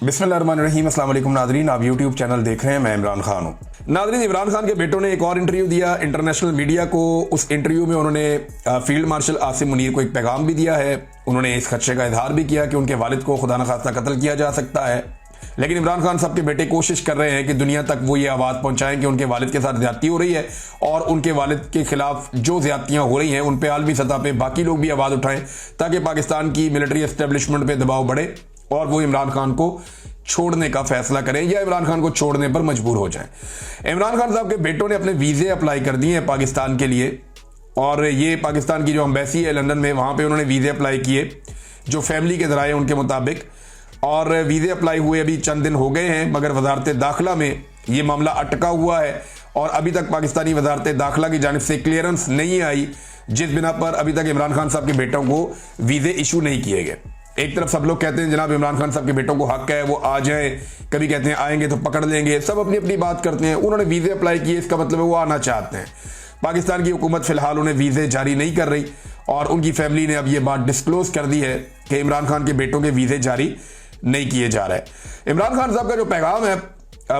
बिस्मिल्लाहिर्रहमानिर्रहीम। अस्सलाम वालेकुम नादरीन, आप यूट्यूब चैनल देख रहे हैं। मैं इमरान खान हूँ। नादरीन, इमरान खान के बेटों ने एक और इंटरव्यू दिया इंटरनेशनल मीडिया को। उस इंटरव्यू में उन्होंने फील्ड मार्शल आसिम मुनीर को एक पैगाम भी दिया है। उन्होंने इस खदशे का इजहार भी किया कि उनके वालिद को खुदा न खास्ता कत्ल किया जा सकता है। लेकिन इमरान खान साहब के बेटे कोशिश कर रहे हैं कि दुनिया तक वो ये आवाज़ पहुंचाएं कि उनके वालिद के साथ ज्यादती हो रही है और उनके वालिद के खिलाफ जो ज्यादतियां हो रही हैं उन पे आलमी सतह पे बाकी लोग भी आवाज़ उठाएं, ताकि पाकिस्तान की मिलिट्री एस्टेब्लिशमेंट पे दबाव बढ़े और वो इमरान खान को छोड़ने का फैसला करें या इमरान खान को छोड़ने पर मजबूर हो जाएं। इमरान खान साहब के बेटों ने अपने वीज़े अप्लाई कर दिए हैं पाकिस्तान के लिए, और ये पाकिस्तान की जो एम्बेसी है लंदन में, वहाँ पे उन्होंने वीज़े अप्लाई किए जो फैमिली के ज़राए उनके मुताबिक। और वीज़े अप्लाई हुए अभी चंद दिन हो गए हैं, मगर वजारत दाखिला में ये मामला अटका हुआ है और अभी तक पाकिस्तानी वजारत दाखिला की जानिब से क्लियरेंस नहीं आई, जिस बिना पर अभी तक इमरान खान साहब के बेटों को वीज़े इशू नहीं किए गए। एक तरफ सब लोग कहते हैं जनाब इमरान खान साहब के बेटों को हक है वो आ जाएं, कभी कहते हैं आएंगे तो पकड़ लेंगे, सब अपनी अपनी बात करते हैं। उन्होंने वीज़े अप्लाई किए, इसका मतलब है वो आना चाहते हैं। पाकिस्तान की हुकूमत फिलहाल उन्हें वीज़े जारी नहीं कर रही और उनकी फैमिली ने अब ये बात डिस्क्लोज कर दी है कि इमरान खान के बेटों के वीज़े जारी नहीं किए जा रहे। इमरान खान साहब का जो पैगाम है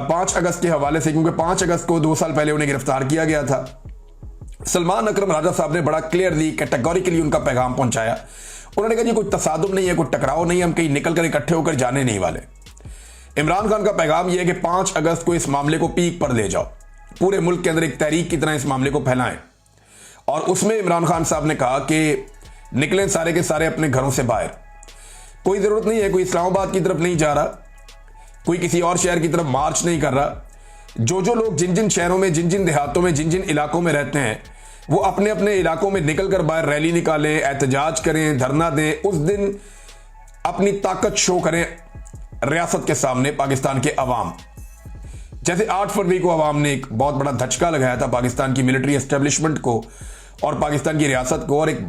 5 अगस्त के हवाले से, क्योंकि 5 अगस्त को 2 साल पहले उन्हें गिरफ्तार किया गया था, सलमान अकरम राजा साहब ने बड़ा क्लियरली कैटेगोरिकली उनका पैगाम पहुंचाया। उन्होंने कहा जी कोई तसादुम नहीं है, कोई टकराव नहीं है, हम कहीं निकल कर इकट्ठे होकर जाने नहीं वाले। इमरान खान का पैगाम यह है कि 5 अगस्त को इस मामले को पीक पर ले जाओ, पूरे मुल्क के अंदर एक तहरीक की तरह इस मामले को फैलाएं। और उसमें इमरान खान साहब ने कहा कि निकलें सारे के सारे अपने घरों से बाहर, कोई ज़रूरत नहीं है, कोई इस्लामाबाद की तरफ नहीं जा रहा, कोई किसी और शहर की तरफ मार्च नहीं कर रहा। जो जो लोग जिन जिन शहरों में, जिन जिन देहातों में, जिन जिन इलाकों में रहते हैं, वो अपने अपने इलाकों में निकल कर बाहर रैली निकालें, एहतजाज करें, धरना दें। उस दिन अपनी ताकत शो करें रियासत के सामने, पाकिस्तान के अवाम। जैसे 8 फरवरी को अवाम ने एक बहुत बड़ा धचका लगाया था पाकिस्तान की मिलिट्री एस्टेब्लिशमेंट को और पाकिस्तान की रियासत को, और एक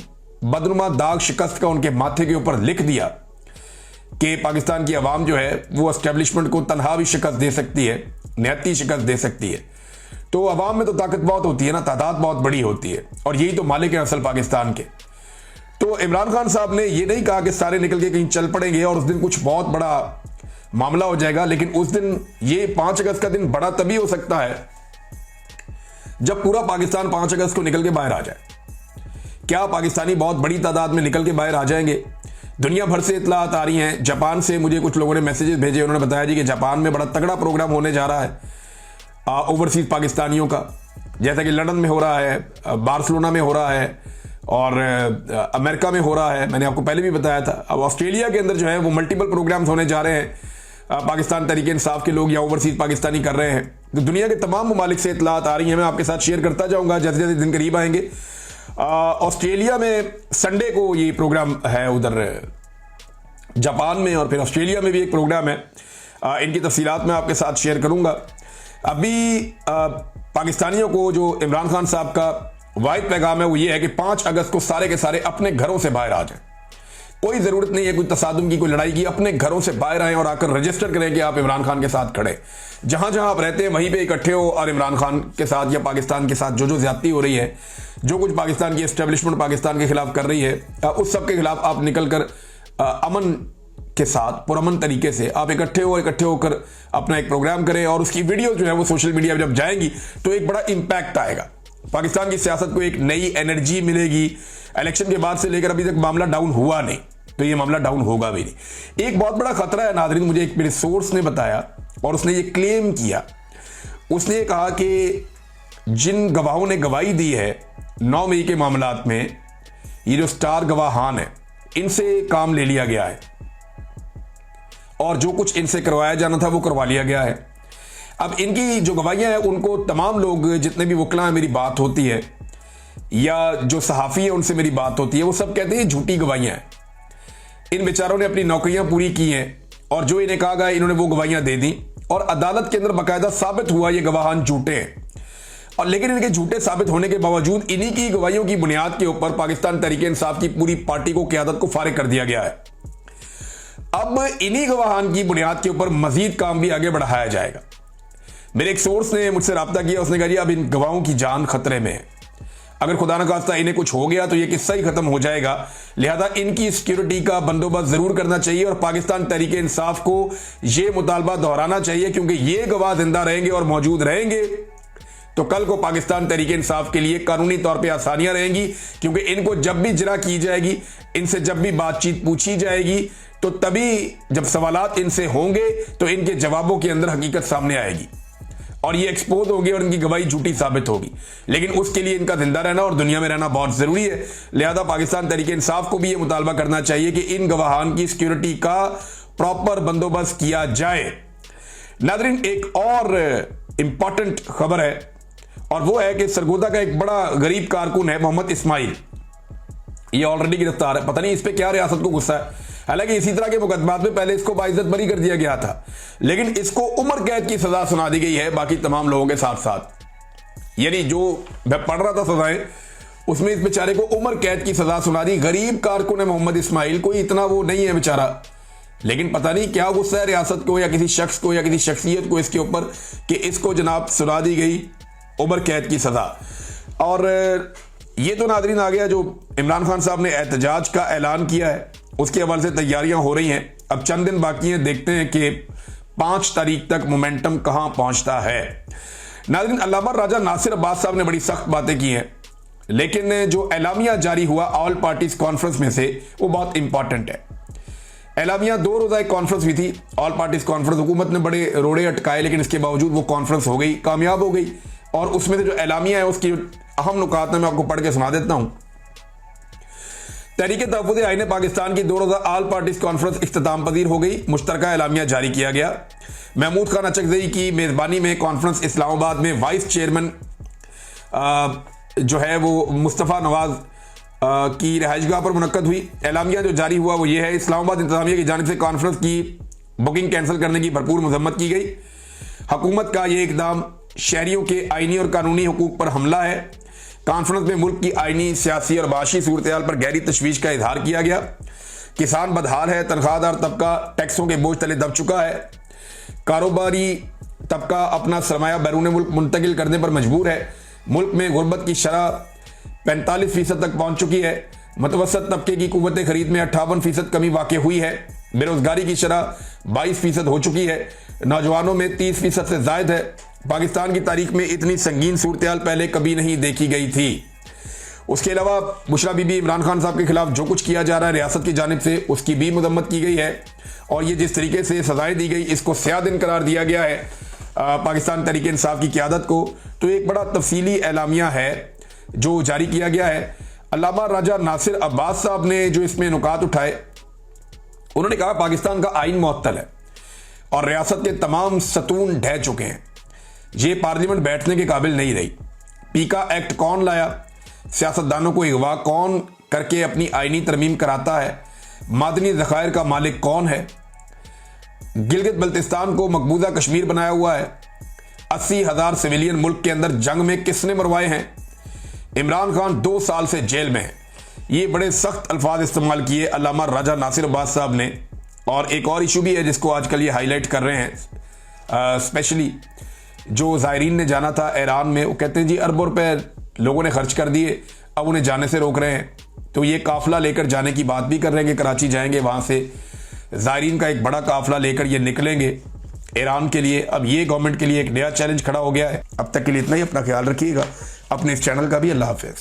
बदनुमा दाग शिकस्त का उनके माथे के ऊपर लिख दिया कि पाकिस्तान की अवाम जो है वो एस्टेब्लिशमेंट को तनहा भी शिकस्त दे सकती है, निहत्ती शिकस्त दे सकती है। तो अवाम में तो ताकत बहुत होती है ना, तादाद बहुत बड़ी होती है, और यही तो मालिक है असल पाकिस्तान के। तो इमरान खान साहब ने ये नहीं कहा कि सारे निकल के कहीं चल पड़ेंगे और उस दिन कुछ बहुत बड़ा मामला हो जाएगा, लेकिन उस दिन ये 5 अगस्त का दिन बड़ा तभी हो सकता है जब पूरा पाकिस्तान 5 अगस्त को निकल के बाहर आ जाए। क्या पाकिस्तानी बहुत बड़ी तादाद में निकल के बाहर आ जाएंगे? दुनिया भर से इतलात आ रही हैं। जापान से मुझे कुछ लोगों ने मैसेजेस भेजे, उन्होंने बताया जी कि जापान में बड़ा तगड़ा प्रोग्राम होने जा रहा है ओवरसीज पाकिस्तानियों का, जैसा कि लंदन में हो रहा है, बार्सिलोना में हो रहा है और अमेरिका में हो रहा है। मैंने आपको पहले भी बताया था। अब ऑस्ट्रेलिया के अंदर जो है वो मल्टीपल प्रोग्राम्स होने जा रहे हैं। पाकिस्तान तहरीक इंसाफ के लोग या ओवरसीज पाकिस्तानी कर रहे हैं। तो दुनिया के तमाम ममालिक से इतलात आ रही हैं, मैं आपके साथ शेयर करता जाऊँगा जैसे जैसे दिन करीब आएंगे। ऑस्ट्रेलिया में संडे को ये प्रोग्राम है, उधर जापान में, और फिर ऑस्ट्रेलिया में भी एक प्रोग्राम है। इनकी तफसीलात मैं आपके साथ शेयर करूँगा। अभी पाकिस्तानियों को जो इमरान खान साहब का वाहिद पैगाम है वो ये है कि 5 अगस्त को सारे के सारे अपने घरों से बाहर आ जाएं। कोई ज़रूरत नहीं है कोई तसादुम की, कोई लड़ाई की, अपने घरों से बाहर आएं और आकर रजिस्टर करें कि आप इमरान खान के साथ खड़े। जहां जहां आप रहते हैं वहीं पे इकट्ठे हो और इमरान खान के साथ या पाकिस्तान के साथ जो जो ज्यादती हो रही है, जो कुछ पाकिस्तान की एस्टेब्लिशमेंट पाकिस्तान के खिलाफ कर रही है, उस सब के खिलाफ आप निकल कर अमन के साथ, पुरअमन तरीके से आप इकट्ठे होकर अपना एक प्रोग्राम करें। और उसकी वीडियो जो है वो सोशल मीडिया पर जब जाएंगी तो एक बड़ा इंपैक्ट आएगा, पाकिस्तान की सियासत को एक नई एनर्जी मिलेगी। इलेक्शन के बाद से लेकर अभी तक मामला डाउन हुआ नहीं, तो ये मामला डाउन होगा भी नहीं। एक बहुत बड़ा खतरा है नादरीन, मुझे एक मेरे सोर्स ने बताया और उसने ये क्लेम किया। उसने कहा कि जिन गवाहों ने गवाही दी है 9 मई के मामलात में, ये जो स्टार गवाहान है, इनसे काम ले लिया गया है और जो कुछ इनसे करवाया जाना था वो करवा लिया गया है। अब इनकी जो गवाहियां हैं उनको तमाम लोग, जितने भी वकला हैं, मेरी बात होती है या जो सहाफ़ी है उनसे मेरी बात होती है, वो सब कहते हैं झूठी गवाहियां हैं। इन बेचारों ने अपनी नौकरियां पूरी की हैं और जो इन्हें कहा गया इन्होंने वो गवाहियां दे दी और अदालत के अंदर बाकायदा साबित हुआ ये गवाहान झूठे हैं। और लेकिन इनके झूठे साबित होने के बावजूद इन्हीं की गवाहियों की बुनियाद के ऊपर पाकिस्तान तहरीक इंसाफ की पूरी पार्टी को, क़यादत को फारिग कर दिया गया है। अब इन्हीं गवाहान की बुनियाद के ऊपर मजीद काम भी आगे बढ़ाया जाएगा। मेरे एक सोर्स ने मुझसे रब्ता किया, उसने कहा जी अब इन गवाहों की जान खतरे में है, अगर खुदा न खास्ता इन्हें कुछ हो गया तो ये किस्सा ही खत्म हो जाएगा। लिहाजा इनकी सिक्योरिटी का बंदोबस्त जरूर करना चाहिए और पाकिस्तान तहरीक इंसाफ को ये मुतालबा दोहराना चाहिए, क्योंकि ये गवाह जिंदा रहेंगे और मौजूद रहेंगे तो कल को पाकिस्तान तहरीक इंसाफ के लिए कानूनी तौर पे आसानियां रहेंगी, क्योंकि इनको जब भी जिरा की जाएगी, इनसे जब भी बातचीत पूछी जाएगी, तो तभी जब सवालात इनसे होंगे तो इनके जवाबों के अंदर हकीकत सामने आएगी और ये एक्सपोज होगी और इनकी गवाही झूठी साबित होगी। लेकिन उसके लिए इनका जिंदा रहना और दुनिया में रहना बहुत जरूरी है। लिहाजा पाकिस्तान तहरीक इंसाफ को भी यह मुतालबा करना चाहिए कि इन गवाहान की सिक्योरिटी का प्रॉपर बंदोबस्त किया जाए। नाज़रीन, एक और इंपॉर्टेंट खबर है और वो है कि सरगोदा का एक बड़ा गरीब कारकुन है मोहम्मद इस्माइल, ये ऑलरेडी गिरफ्तार है। पता नहीं इस पे क्या रियासत को गुस्सा है। हालांकि इसी तरह के मुकदमात में पहले इसको बाइज्जत बरी कर दिया गया था, लेकिन इसको उम्र कैद की सजा सुना दी गई है बाकी तमाम लोगों के साथ साथ। यानी जो मैं पढ़ रहा था सजाएं, उसमें इस बेचारे को उम्र कैद की सजा सुना दी। गरीब कारकुन है मोहम्मद इस्माइल, कोई इतना वो नहीं है बेचारा, लेकिन पता नहीं क्या गुस्सा है रियासत को या किसी शख्स को या किसी शख्सियत को इसके ऊपर कि इसको जनाब सुना दी गई उम्र कैद की सजा। और ये तो नाज़रीन आ गया जो इमरान खान साहब ने एहतजाज का ऐलान किया है, उसके हवाले से तैयारियां हो रही हैं। अब चंद दिन बाकी हैं, देखते हैं कि 5 तारीख तक मोमेंटम कहां पहुंचता है। नाज़रीन, अल्लामा राजा नासिर अब्बास साहब ने बड़ी सख्त बातें की हैं, लेकिन जो एलामिया जारी हुआ ऑल पार्टीज कॉन्फ्रेंस में से वो बहुत इंपॉर्टेंट है। एलामिया 2 रोज़ा एक कॉन्फ्रेंस हुई थी, ऑल पार्टीज कॉन्फ्रेंस। हुकूमत ने बड़े रोड़े अटकाए, लेकिन इसके बावजूद वो कॉन्फ्रेंस हो गई, कामयाब हो गई। और उसमें से जो एलामिया है उसकी अहम नुकात मैं आपको पढ़ के सुना देता हूं। तहरीक तहफ़्फ़ुज़ आईन पाकिस्तान की 2 रोज़ा ऑल पार्टीज कॉन्फ्रेंस इख्तिताम पजीर हो गई। मुश्तरका एलामिया जारी किया गया। महमूद खान अचकज़ई की मेज़बानी में कॉन्फ्रेंस इस्लामाबाद में वाइस चेयरमैन जो है वो मुस्तफ़ा नवाज की रहायशगाह पर मुनक्कद हुई। एलामिया जो जारी हुआ वो ये है, इस्लामाबाद इंतज़ामिया की जानिब से कॉन्फ्रेंस की बुकिंग कैंसिल करने की भरपूर मजम्मत की गई। हुकूमत का ये इकदाम शहरियों के आइनी और कानूनी हुकूक पर हमला है। कॉन्फ्रेंस में मुल्क की आइनी, सियासी और माशी सूरत हाल पर गहरी तशवीश का इजहार किया गया। किसान बदहाल है, तनख्वाहदार तबका टैक्सों के बोझ तले दब चुका है, कारोबारी तबका अपना सरमाया बैरून मुल्क मुंतकिल करने पर मजबूर है, मुल्क में गुर्बत की शरह 45% तक पहुंच चुकी है, मुतवसत तबके की कुव्वत खरीद में 58% कमी वाक़ई हुई है, बेरोजगारी की शरह 22% हो चुकी है, नौजवानों में 30% से जायद है। पाकिस्तान की तारीख में इतनी संगीन सूरत हाल पहले कभी नहीं देखी गई थी। उसके अलावा बुशरा बीबी इमरान खान साहब के खिलाफ जो कुछ किया जा रहा है रियासत की जानिब से, उसकी भी मजम्मत की गई है और ये जिस तरीके से सजाएं दी गई, इसको स्याह-दिन करार दिया गया है पाकिस्तान तहरीक इंसाफ की क़यादत को। तो एक बड़ा तफसीली एलामिया है जो जारी किया गया है। अल्लामा राजा नासिर अब्बास साहब ने जो इसमें नुकात उठाए, उन्होंने कहा पाकिस्तान का आइन मुअत्तल है और रियासत के तमाम सतून ढह चुके हैं। ये पार्लियामेंट बैठने के काबिल नहीं रही। पीका एक्ट कौन लाया, सियासतदानों को अगवा कौन करके अपनी आइनी तरमीम कराता है, मादनी ज़खायर का मालिक कौन है, गिलगित बल्तिस्तान को मकबूजा कश्मीर बनाया हुआ है, 80,000 सिविलियन मुल्क के अंदर जंग में किसने मरवाए हैं, इमरान खान 2 साल से जेल में है। ये बड़े सख्त अल्फाज इस्तेमाल किए अल्लामा राजा नासिर अब्बास साहब ने। और एक और इशू भी है जिसको आजकल ये हाईलाइट कर रहे हैं, स्पेशली जो ज़ायरीन ने जाना था ईरान में, वो कहते हैं जी अरबों रुपए लोगों ने खर्च कर दिए, अब उन्हें जाने से रोक रहे हैं। तो ये काफ़िला लेकर जाने की बात भी कर रहे हैं कि कराची जाएंगे, वहाँ से ज़ायरीन का एक बड़ा काफ़िला लेकर ये निकलेंगे ईरान के लिए। अब ये गवर्नमेंट के लिए एक नया चैलेंज खड़ा हो गया है। अब तक के लिए इतना ही, अपना ख्याल रखिएगा, अपने इस चैनल का भी। अल्लाह हाफ़िज़।